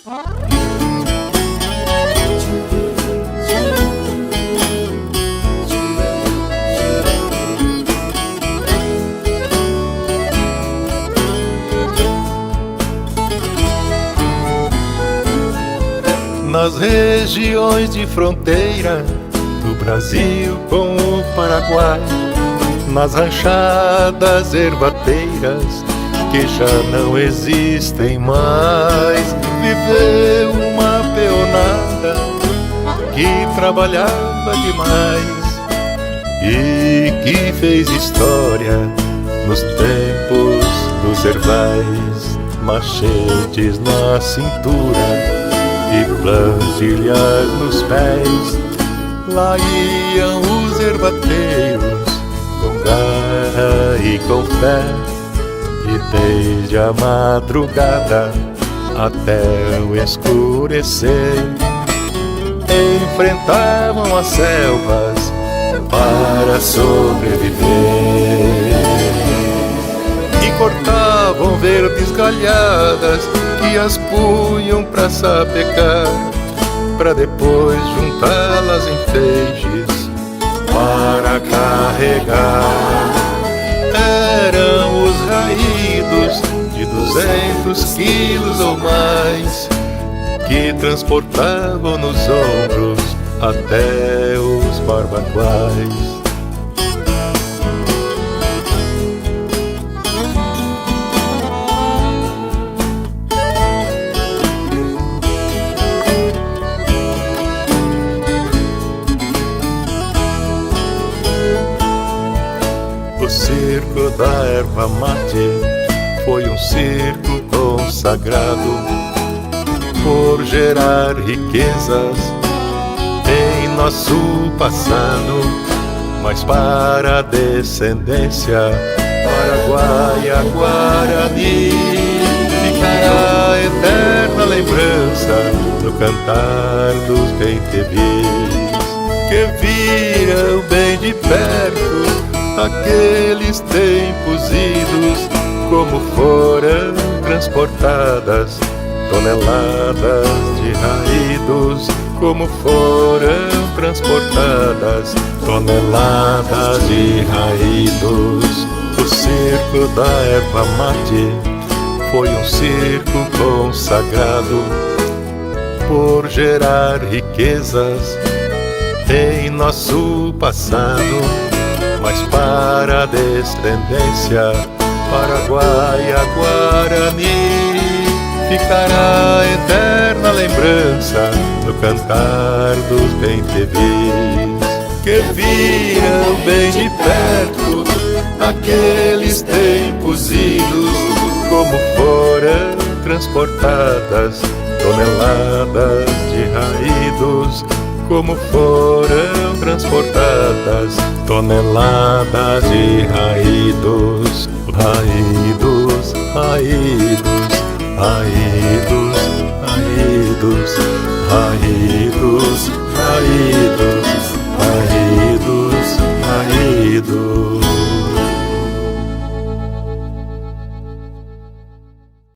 Nas regiões de fronteira do Brasil com o Paraguai, nas ranchadas ervateiras que já não existem mais, viveu uma peonada que trabalhava demais e que fez história nos tempos dos ervais, machetes na cintura e plantilhas nos pés. Lá iam os ervateiros com garra e com fé, e desde a madrugada até o escurecer enfrentavam as selvas para sobreviver e cortavam verdes galhadas que as punham pra sapecar, pra depois juntá-las em feixes para carregar. Eram os raídos de 200 quilos ou mais que transportavam nos ombros até os Barbacoais. O circo da erva mate foi um circo consagrado por gerar riquezas em nosso passado, mas para a descendência paraguaia guarani ficará a eterna lembrança no cantar dos bem-te-vis que viram bem de perto aqueles tempos idos, como foram transportadas toneladas de raídos, como foram transportadas toneladas de raídos. O circo da erva mate foi um circo consagrado por gerar riquezas em nosso passado, mas para a descendência paraguaia guarani ficará a eterna lembrança no cantar dos bem-te-vis que viram bem de perto aqueles tempos idos, como foram transportadas toneladas de raídos, como foram transportadas toneladas de raídos, raídos, raídos, raídos, raídos, raídos.